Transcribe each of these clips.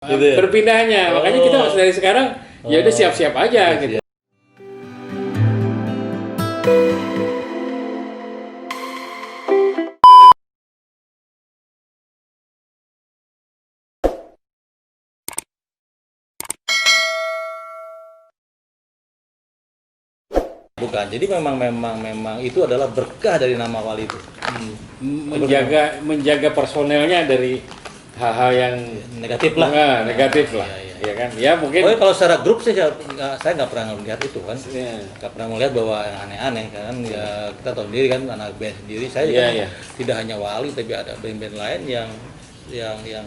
Gitu ya? Berpindahnya. Makanya kita harus dari sekarang ya udah siap-siap aja gitu. Bukan. Jadi memang itu adalah berkah dari nama Wali itu. Menjaga personelnya dari hal-hal yang Negatif lah. negatif lah. Iya. Ya kan? Ya mungkin Pokoknya kalau secara grup sih saya nggak pernah melihat itu kan. ya. Nggak pernah melihat bahwa yang aneh-aneh kan. Ya kita tahu sendiri kan anak band sendiri. Saya Iya, kan iya. tidak hanya Wali tapi ada band-band lain yang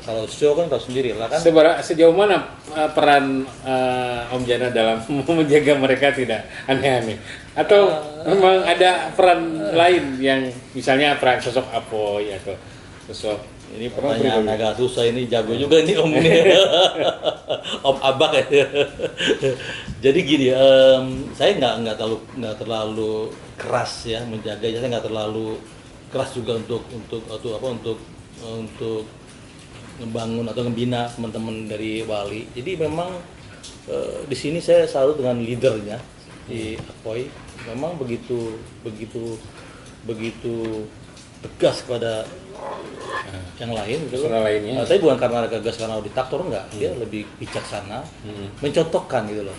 kalau show kan tahu sendiri lah kan. Sejauh mana peran Om Jana dalam menjaga mereka tidak aneh-aneh? Atau memang ada peran lain yang misalnya peran sosok Apoy atau sosok ini pernah Pertanyaan agak susah ini, jago juga ini Om ini. Om Abak ya. Jadi gini, saya nggak terlalu keras ya menjaga, saya nggak terlalu keras juga untuk ngebangun atau ngebina teman-teman dari Wali. Jadi memang di sini saya selalu dengan leadernya di Apoy. Memang begitu tegas kepada yang lain gitu. Personal lainnya. Tapi bukan karena tegas karena diktator enggak, dia lebih bijaksana, mencontohkan gitu loh.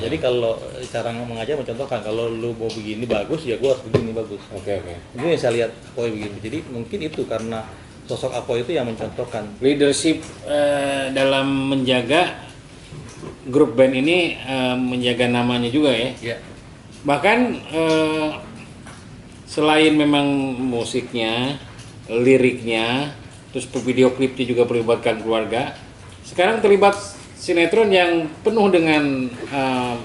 Jadi kalau cara mengajar mencontohkan, kalau lu mau begini bagus ya gua harus begini bagus. Oke. Ini yang saya lihat Apoy begitu. Jadi mungkin itu karena sosok Apoy itu yang mencontohkan. Leadership dalam menjaga grup band ini menjaga namanya juga ya. Ya. Bahkan selain memang musiknya, liriknya, terus video klipnya juga melibatkan keluarga. Sekarang terlibat sinetron yang penuh dengan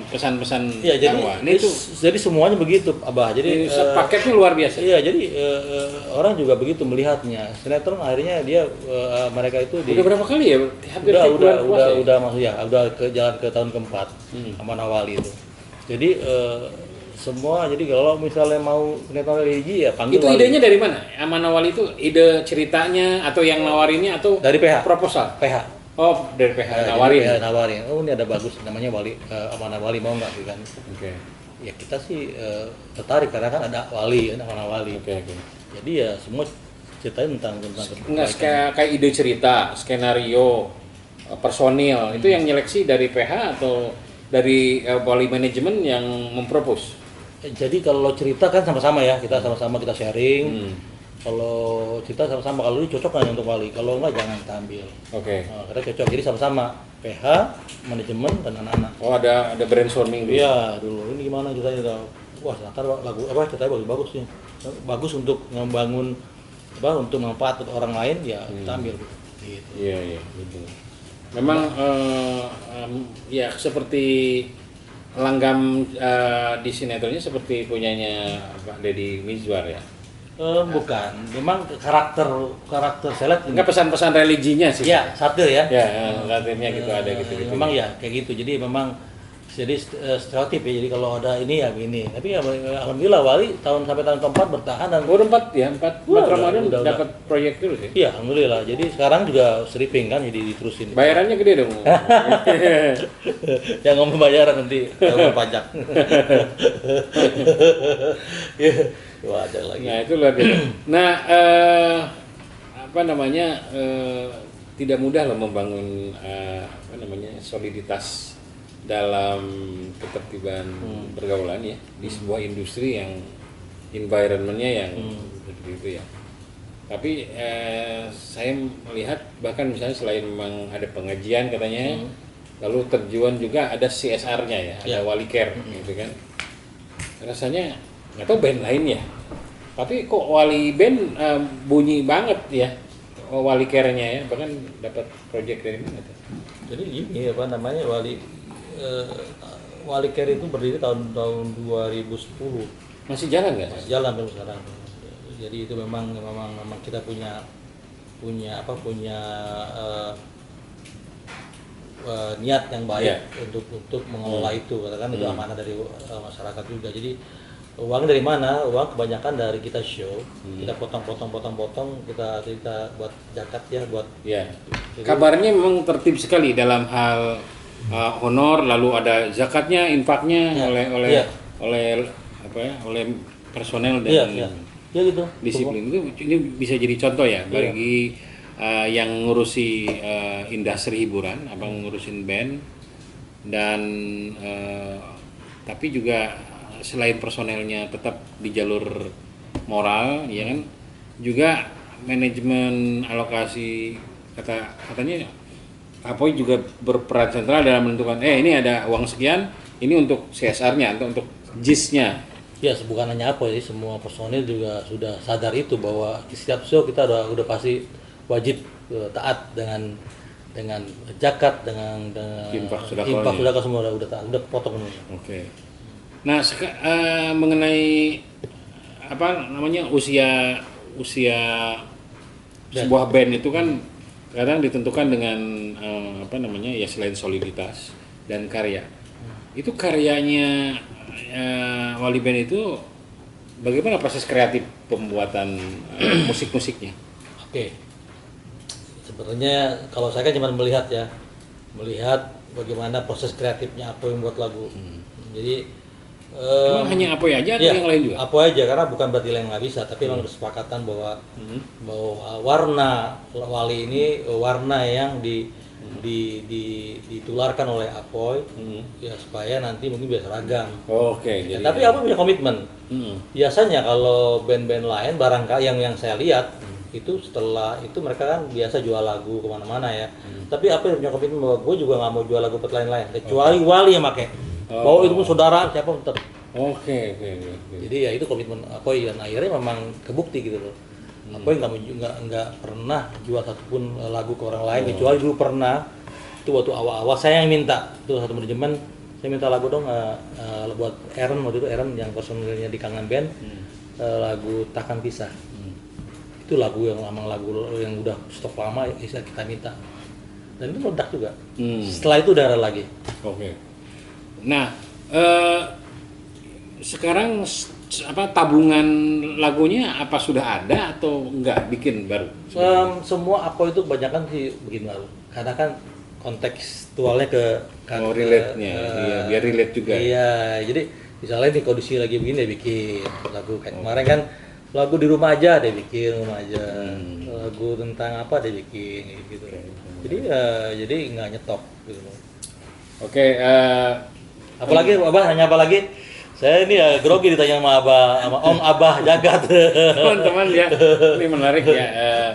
pesan-pesan Iya, dakwah. Ini tuh jadi semuanya begitu, Abah. Jadi paketnya luar biasa. iya, jadi orang juga begitu melihatnya. Sinetron akhirnya dia mereka itu Udah berapa kali ya? Hampir tiap bulan puasa ya? udah masuk ya, udah ke jalan ke tahun keempat Amanah Wali itu. Jadi semua, jadi kalau misalnya mau sinetron religi ya panggil Itu Wali. idenya dari mana? Amanah Wali itu ide ceritanya atau yang nawarinnya atau Dari PH. proposal? PH. Oh, dari PH Jadi nawarin. PH nawarin. Oh, ini ada bagus namanya Wali, Amanah Wali, mau nggak gitu kan? Oke. Ya kita sih tertarik karena kan ada Wali, kan Amanah Wali. Oke. Jadi ya semua ceritain tentang Enggak kayak ide cerita, skenario, personil itu yang nyeleksi dari PH atau dari Wali manajemen yang mempropos. Jadi kalau cerita kan sama-sama ya, kita sama-sama kita sharing. Kalau cerita sama-sama, kalau ini cocok nggak untuk Wali, kalau enggak jangan kita ambil. Oke. Nah, kita cocok, jadi sama-sama PH, manajemen dan anak-anak. Oh, ada brainstorming dulu. Iya dulu, ini gimana ceritanya? Wah, ntar lagu apa ceritanya bagus nih, bagus untuk membangun untuk manfaat untuk orang lain ya kita ambil gitu. Iya, betul. Memang ya seperti langgam di sinetronnya seperti punyanya Pak Deddy Mizwar ya. Bukan, memang karakter seleb. Enggak pesan-pesan religinya sih. Ya, satir ya. Ya, satirnya gitu ada gitu. Memang ya kayak gitu. Jadi memang stereotip ya. Jadi kalau ada ini ya begini. Tapi ya alhamdulillah Wali sampai tahun keempat bertahan dan Oh, 4 Ramadan udah. dapat proyek terus ya. Iya, alhamdulillah. Jadi sekarang juga stripping kan, jadi diterusin. Bayarannya gede dong. Yang ngomong bayaran nanti ngomong pajak. Wah, ada lagi. Nah, itu luar biasa. Nah, tidak mudah loh membangun soliditas dalam ketertiban pergaulan ya di sebuah industri yang environment-nya yang seperti itu ya. Tapi saya melihat bahkan misalnya selain memang ada pengajian katanya, lalu terjuan juga ada CSR-nya ya, ada Wali Care gitu kan. Rasanya nggak tahu band lain ya, tapi kok Wali band bunyi banget ya, Wali Care-nya ya, bahkan dapat project dari mana tuh? Jadi gini apa namanya, Wali Care itu berdiri tahun 2010. Masih jalan nggak? Masih jalan sampai sekarang. Jadi itu memang kita punya niat yang baik untuk mengelola itu, katakan itu amanah dari masyarakat juga. Jadi Uang dari mana? Uang kebanyakan dari kita show, kita potong, kita buat zakat ya, buat Ya. jadi, Kabarnya memang tertib sekali dalam hal honor, lalu ada zakatnya, infaknya Ya. oleh Iya. oleh apa ya, oleh personel iya, dan iya, ya gitu. disiplin itu. Ini bisa jadi contoh ya bagi yang ngurusi industri hiburan, abang ngurusin band dan tapi juga selain personelnya tetap di jalur moral, ya kan, juga manajemen alokasi katanya Apoy juga berperan sentral dalam menentukan ini ada uang sekian, ini untuk CSR-nya atau untuk JIS-nya. Ya, bukan hanya apa ya, semua personil juga sudah sadar itu bahwa di setiap show kita udah pasti wajib taat dengan zakat, dengan Infak sedekahnya. sedekah semua udah taat, udah potong semua. Oke. Nah, mengenai apa namanya usia sebuah band itu kan kadang ditentukan dengan apa namanya ya selain soliditas dan karya. Itu karyanya Wali Band itu bagaimana proses kreatif pembuatan musik-musiknya? Oke. Sebenarnya kalau saya kan cuma melihat bagaimana proses kreatifnya apa yang buat lagu. Jadi Emang hanya apa aja atau iya, yang lain juga? apa aja, karena bukan berarti yang nggak bisa, tapi memang kesepakatan bahwa warna Wali ini warna yang ditularkan oleh Apoy ya supaya nanti mungkin bisa seragam. Oke, Ya, jadi tapi Apoy punya komitmen. Biasanya kalau band-band lain barangkali yang saya lihat itu setelah itu mereka kan biasa jual lagu kemana-mana ya. Tapi Apoy punya komitmen bahwa gue juga nggak mau jual lagu buat lain-lain kecuali Wali yang pakai. Bahwa itu pun saudara siapa pun tetap. Oke. Jadi ya itu komitmen Apoy dan akhirnya memang kebukti gitu loh. Apoy nggak pernah jual satupun lagu ke orang lain kecuali dulu pernah itu waktu awal-awal saya yang minta itu satu manajemen, saya minta lagu dong buat Aaron, waktu itu Aaron yang personilnya di Kangen Band, lagu Takkan Pisah. Itu lagu yang udah stok lama kita minta dan itu meledak juga. Setelah itu udah ada lagi. Oke. Nah, sekarang tabungan lagunya apa sudah ada atau enggak bikin baru? Semua Apoy itu kebanyakan sih bikin baru. Karena kan kontekstualnya relate-nya, iya, biar relate juga. Iya, jadi misalnya nih kondisi lagi begini dia bikin lagu kayak kemarin kan lagu di rumah aja dia bikin rumah aja. Lagu tentang apa dia bikin gitu. Jadi nggak nyetop gitu. Oke, Apalagi Abah nanya apa lagi? Saya ini ya grogi ditanya sama Om Abah Jagat. teman-teman ya, ini menarik ya.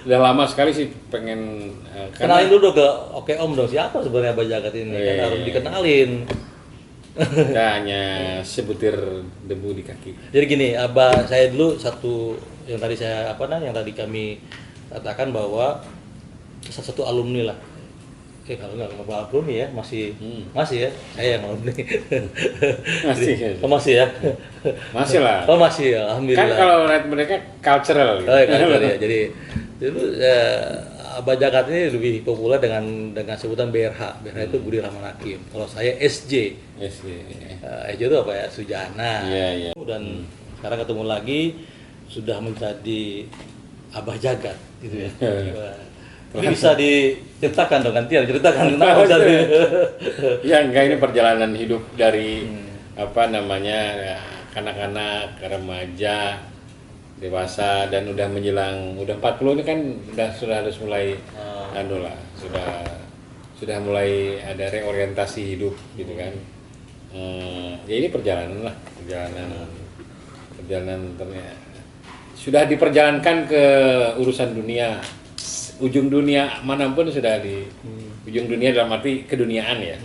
Udah lama sekali sih pengen Kenalin dulu ke Oke Om dong, siapa sebenarnya Abah Jagat ini? Kan harus dikenalin. kita hanya sebutir debu di kaki. Jadi gini, Abah saya dulu satu yang tadi yang tadi kami katakan bahwa satu alumni lah. Kalau nggak alumni ya masih ya, saya yang alumni. Masih ya. Masih lah. Oh masih ya, alhamdulillah. Kan kalau mereka cultural gitu. Oh, ya, cultural ya. Jadi dulu Abah Jagat ini lebih populer dengan sebutan BRH. BRH itu Budi Rahman Hakim. Kalau saya SJ. SJ. SJ itu apa ya? Sujana. Iya. Dan sekarang ketemu lagi sudah menjadi Abah Jagat gitu ya. Ini bisa diceritakan dong, gantian ceritakan kenapa bisa Ya enggak, ini perjalanan hidup dari apa namanya kanak-kanak ke remaja, dewasa dan udah menjelang udah 40 ini kan sudah harus mulai sudah mulai ada reorientasi hidup gitu kan. Ya ini perjalanan ternyata sudah diperjalankan ke urusan dunia. Ujung dunia manapun sudah di ujung dunia dalam arti keduniaan ya,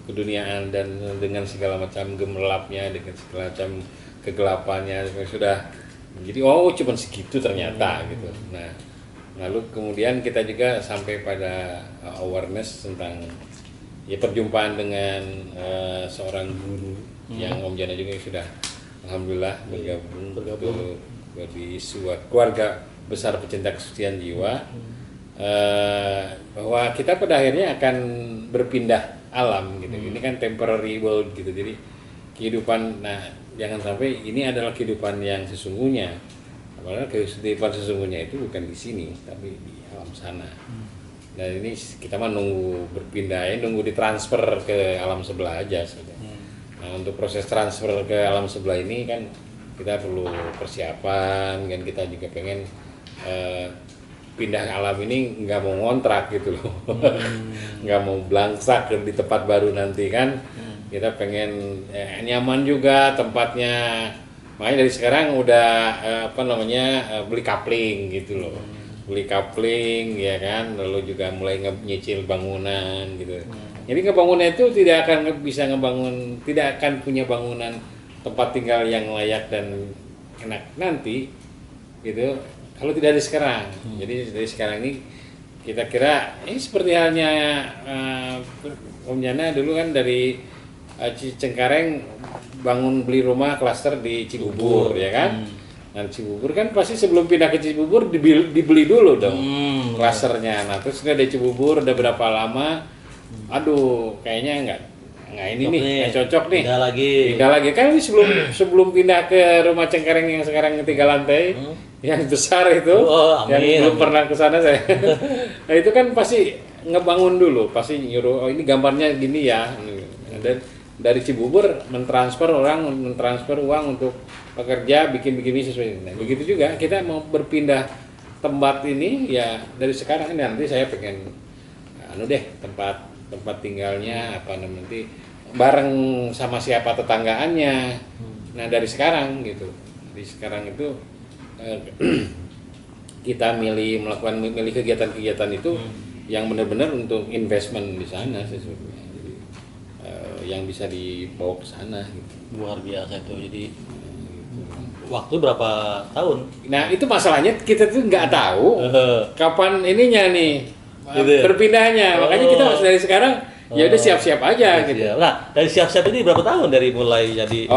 keduniaan dan dengan segala macam gemerlapnya, dengan segala macam kegelapannya sudah jadi cuma segitu ternyata gitu. Nah lalu kemudian kita juga sampai pada awareness tentang ya perjumpaan dengan seorang guru yang Om Jana juga sudah alhamdulillah bergabung di sebuah keluarga besar pecinta kesucian jiwa. Bahwa kita pada akhirnya akan berpindah alam gitu. Ini kan temporary world gitu. Jadi kehidupan jangan sampai ini adalah kehidupan yang sesungguhnya. Padahal kehidupan sesungguhnya itu bukan di sini, tapi di alam sana. Dan ini kita mah nunggu berpindah, ya, nunggu ditransfer ke alam sebelah aja sudah. Nah, untuk proses transfer ke alam sebelah ini kan kita perlu persiapan, kan kita juga pengen pindah ke alam ini nggak mau ngontrak gitu loh, nggak mau belangsak di tempat baru nanti kan. Kita pengen nyaman juga tempatnya, makanya dari sekarang udah beli kapling gitu loh, beli kapling ya kan, lalu juga mulai nyicil bangunan gitu. Jadi ngebangunnya itu tidak akan bisa ngebangun, tidak akan punya bangunan tempat tinggal yang layak dan enak nanti gitu kalau tidak dari sekarang. Jadi dari sekarang ini kita kira ini seperti halnya Om Jana dulu kan dari Cengkareng bangun beli rumah klaster di Cibubur ya kan. Dan Cibubur kan pasti sebelum pindah ke Cibubur dibeli dulu dong klasternya. Nah terus udah dari Cibubur udah berapa lama, aduh kayaknya nggak ini nih nggak cocok nih, pindah lagi kan ini sebelum pindah ke rumah Cengkareng yang sekarang 3 lantai yang besar itu, yang belum pernah ke sana saya. Nah itu kan pasti ngebangun dulu, pasti nyuruh ini gambarnya gini ya. Dan dari Cibubur mentransfer uang untuk pekerja bikin bisnis. Nah, begitu juga kita mau berpindah tempat ini ya dari sekarang ini nanti saya pengen tempat tinggalnya apa nanti bareng sama siapa tetanggaannya. Nah dari sekarang gitu, di sekarang itu kita milih kegiatan-kegiatan itu yang benar-benar untuk investment di sana sesungguhnya. Jadi yang bisa dibawa ke sana gitu. Luar biasa itu. Jadi waktu berapa tahun? Nah itu masalahnya kita tuh nggak tahu kapan ininya nih berpindahnya. Makanya kita harus dari sekarang ya udah siap-siap aja gitu. Nah dari siap-siap ini berapa tahun dari mulai jadi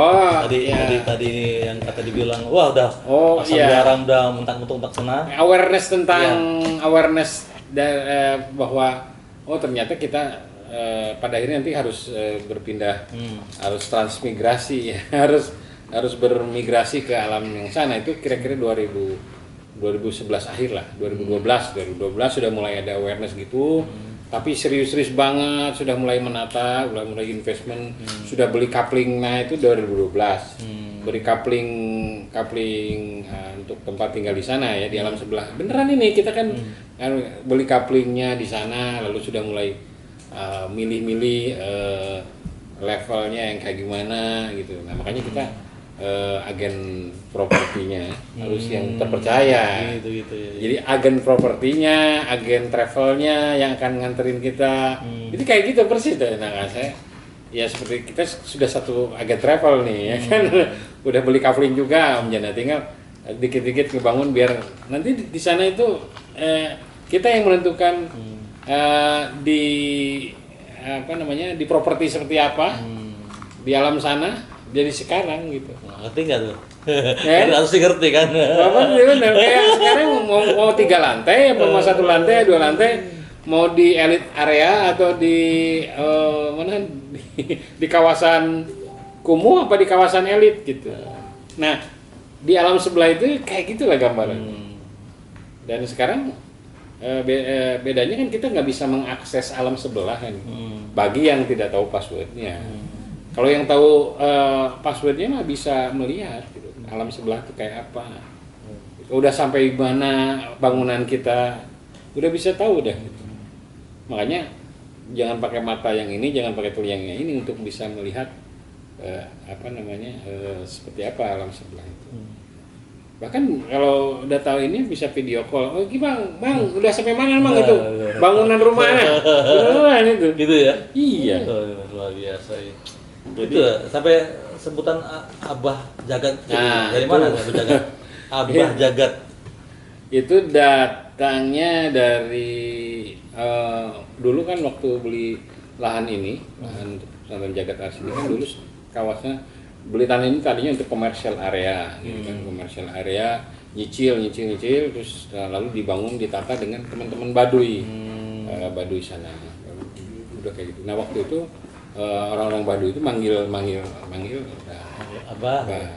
tadi yang kata dibilang wah udah pasang garam udah mentak-mentak sana. Awareness tentang bahwa ternyata kita pada akhirnya nanti harus berpindah, harus transmigrasi ya, harus bermigrasi ke alam yang sana. Itu kira-kira 2011 akhir lah, 2012 sudah mulai ada awareness gitu. Tapi serius-serius banget, sudah mulai menata, mulai investment, sudah beli kapling. Nah itu 2012 beli kapling untuk tempat tinggal di sana ya, di alam sebelah. Beneran ini kita kan beli kaplingnya di sana, lalu sudah mulai milih-milih levelnya yang kayak gimana gitu. Nah makanya kita agen propertinya harus yang terpercaya. Gitu ya. Jadi agen propertinya, agen travelnya yang akan nganterin kita. Jadi kayak gitu persis deh. Nah saya ya seperti kita sudah satu agen travel nih ya kan. Udah beli kafling juga Om Jana, tinggal dikit-dikit ngebangun biar nanti di sana itu kita yang menentukan di properti seperti apa di alam sana. Jadi sekarang gitu. Ngerti nggak tuh? Harus ngerti kan? Kayak sekarang mau 3 lantai, apa mau 1 lantai, 2 lantai, mau di elite area atau di di kawasan kumuh apa di kawasan elit gitu. Nah di alam sebelah itu kayak gitulah gambaran. Dan sekarang bedanya kan kita nggak bisa mengakses alam sebelah kan. Bagi yang tidak tahu passwordnya. Kalau yang tahu passwordnya mah bisa melihat gitu, alam sebelah itu kayak apa. Udah sampai mana bangunan kita, udah bisa tahu dah. Gitu. Makanya jangan pakai mata yang ini, jangan pakai telinga yang ini untuk bisa melihat seperti apa alam sebelah itu. Bahkan kalau udah tahu ini bisa video call. Oh gimana, bang, udah sampai mana bang itu bangunan rumahnya? Beneran itu. Gitu ya? Iya. Luar biasa ya. Itu sampai sebutan Abah Jagat dari mana Abah Jagat? Abah Jagat itu datangnya dari dulu kan waktu beli lahan ini, lahan pesantren Jagat Asli kan dulu kawasan beli tanah ini tadinya untuk komersial area, gitu kan, komersial area, nyicil terus lalu dibangun ditata dengan teman-teman Baduy, Baduy sana, udah kayak gitu. Nah waktu itu orang-orang Baduy itu manggil udah Abah. Abah.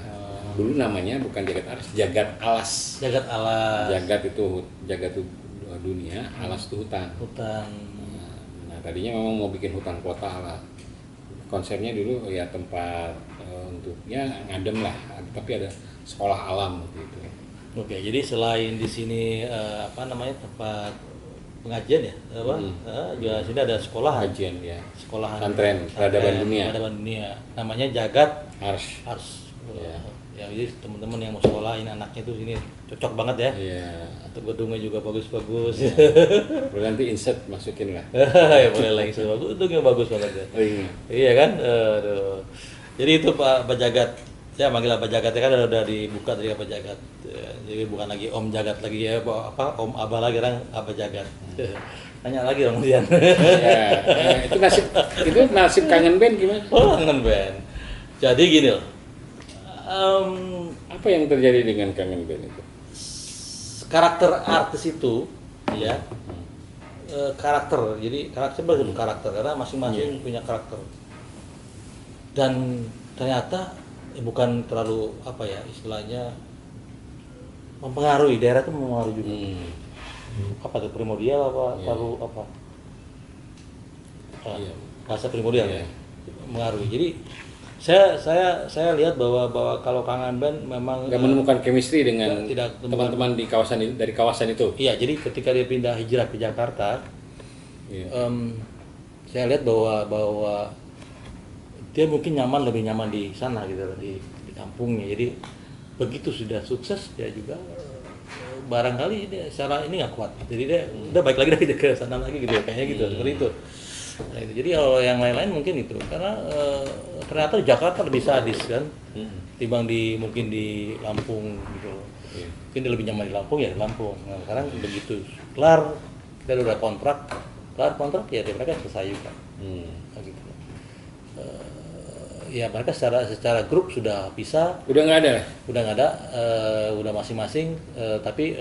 Dulu namanya bukan jagat aras, jagat alas. Jagat alas. Jagat itu dunia, alas itu hutan. Hutan. Nah, tadinya memang mau bikin hutan kota lah. Konsepnya dulu ya tempat untuknya ngadem lah, tapi ada sekolah alam gitu. Oke, jadi selain di sini apa namanya tempat pengajian ya, apa? Juga sini ada sekolah. Kajian ya. Sekolahan. Pesantren Peradaban Dunia. Peradaban Dunia. Namanya Jagat Ars. Ars. Ya. Ya, jadi teman-teman yang mau sekolah ini anaknya tuh sini cocok banget ya. Iya. Atau gedungnya juga bagus-bagus. Boleh nanti insert masukin lah. Ya boleh lagi bagus. Gedungnya bagus banget ya. Oh, iya. Iya kan? Aduh. Jadi itu Pak Jagat. Saya manggil Pak Jagat ya kan udah dibuka dari Pak Jagat. Ya, jadi bukan lagi Om Jagat lagi ya, apa Om Abah lagi orang Abah Jagat. Tanya lagi dong Dian. Ya, itu nasib kangen band gimana? Oh, kangen band. Jadi gini loh. Apa yang terjadi dengan kangen band itu? Karakter artis itu ya karakter, jadi karakter berbeda karakter karena masing-masing punya karakter dan ternyata bukan terlalu apa ya istilahnya mempengaruhi daerah itu mempengaruhi juga apa tuh primordial apa terlalu apa bahasa primordial Iya. mengaruhi. Jadi saya lihat bahwa kalau Kangen Band memang Nggak menemukan chemistry dengan tidak teman-teman di kawasan itu, dari kawasan itu. Iya, jadi ketika dia pindah hijrah ke Jakarta, Iya. saya lihat bahwa dia mungkin lebih nyaman di sana gitu di kampungnya. Jadi begitu sudah sukses dia juga barangkali dia secara ini nggak kuat. Jadi dia udah baik lagi dari ke sana lagi gitu kayaknya gitu seperti itu. Nah, itu. Jadi kalau yang lain-lain mungkin itu karena ternyata Jakarta lebih sadis kan, timbang mungkin di Lampung gitu. Iya. Mungkin dia lebih nyaman di Lampung ya di Lampung. Nah, sekarang begitu kelar kita udah kontrak ya mereka selesai juga. Nah, gitu. Ya mereka secara grup sudah bisa. Udah nggak ada? Udah masing-masing. Tapi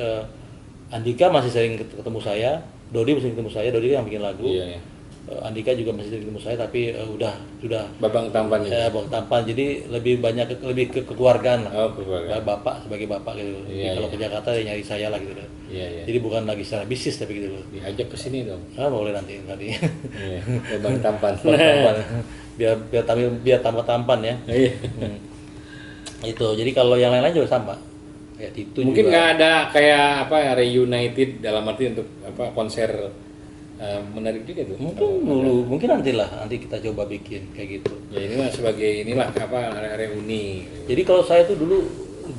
Andika masih sering ketemu saya, Dodi masih ketemu saya, Dodi yang bikin lagu. Iya. Andika juga masih ketemu saya tapi sudah Babang Tampan ini. Bang Tampan, jadi lebih ke kekeluargaan lah. Oh, keluarga. Bapak sebagai bapak gitu. Iya, Kalau iya. ke Jakarta dia nyari saya lah gitu. Iya. Jadi bukan lagi secara bisnis tapi gitu loh. Diajak ke sini dong. Boleh nanti. Iya. Babang Tampan. Bang Tampan. biar tambah tampan ya. Iya. Itu. Jadi kalau yang lain-lain juga sama. Kayak itu Mungkin juga. nggak ada kayak apa reunited dalam arti untuk apa konser menarik juga tuh. Mungkin nanti kita coba bikin kayak gitu. Ya ini mah sebagai inilah apa reuni. Jadi kalau saya tuh dulu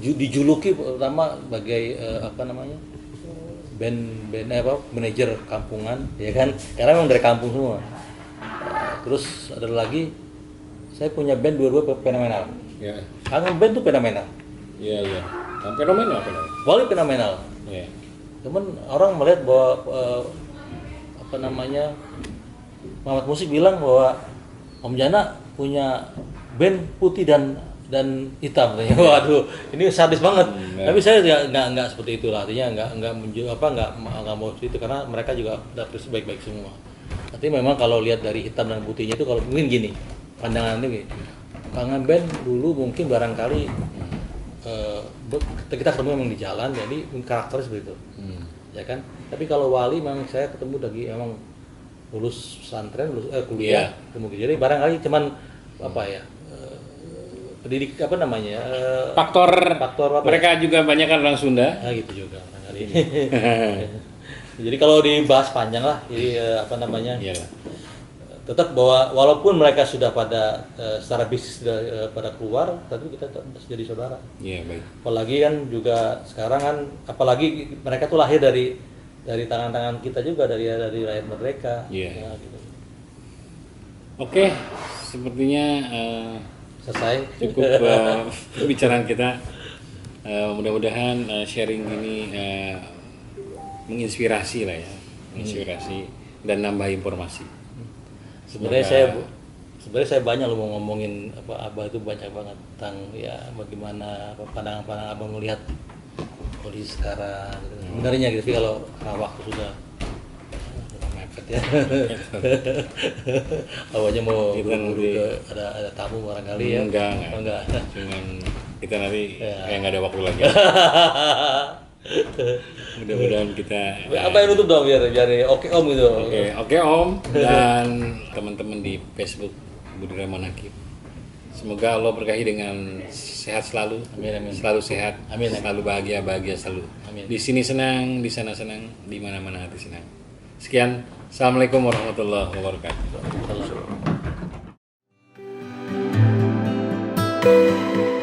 dijuluki pertama sebagai apa namanya band manajer kampungan ya kan karena memang dari kampung semua. Terus ada lagi saya punya band dua-dua fenomenal. Ya. Kangen Band tuh fenomenal. Iya. Fenomenal. Wali fenomenal. Iya. Cuman orang melihat bahwa apa namanya Muhammad Musik bilang bahwa Om Jana punya band putih dan hitam. Waduh, ini sadis banget. Tapi saya nggak seperti itu lah. Artinya nggak mau itu karena mereka juga udah baik-baik semua. Tapi memang kalau lihat dari hitam dan putihnya itu kalau mungkin gini pandangan ini Kangen Band dulu mungkin barangkali kita ketemu memang di jalan jadi karakternya seperti itu. Ya kan, tapi kalau Wali memang saya ketemu lagi emang lulus pesantren, kuliah, kemudian jadi barangkali cuman apa ya pendidik apa namanya Faktor apa mereka juga banyak kan orang Sunda. Gitu juga barangkali. Jadi kalau dibahas panjang lah, jadi apa namanya tetap bahwa walaupun mereka sudah pada secara bisnis sudah pada keluar, tapi kita tetap jadi saudara. Iya baik. Apalagi kan juga sekarang kan, apalagi mereka tuh lahir dari tangan-tangan kita juga dari rakyat mereka. Iya. Ya, gitu. Oke, sepertinya Selesai. cukup pembicaraan kita. Mudah-mudahan sharing ini menginspirasi lah ya, menginspirasi dan nambah informasi. Sebenarnya saya banyak loh mau ngomongin apa Abah itu banyak banget tentang ya bagaimana pandangan Abang melihat kondisi sekarang gitu. Sebenarnya gitu, tapi kalau waktu sudah mepet ya. Awalnya mau Kita buru-buru nanti- ada tamu barangkali ya. Enggak. Oh, enggak. Cuman kita nanti Ya. kayak nggak ada waktu lagi. Mudah-mudahan kita Apa yang nutup dong biar oke om gitu. Oke Om dan teman-teman di Facebook Budi Rahman Hakim. Semoga Allah berkahi dengan sehat selalu, Amin, amin. selalu sehat, Amin, amin. selalu bahagia selalu. Amin. Di sini senang, di sana senang, di mana-mana hati senang. Sekian, assalamualaikum warahmatullahi wabarakatuh. Salam.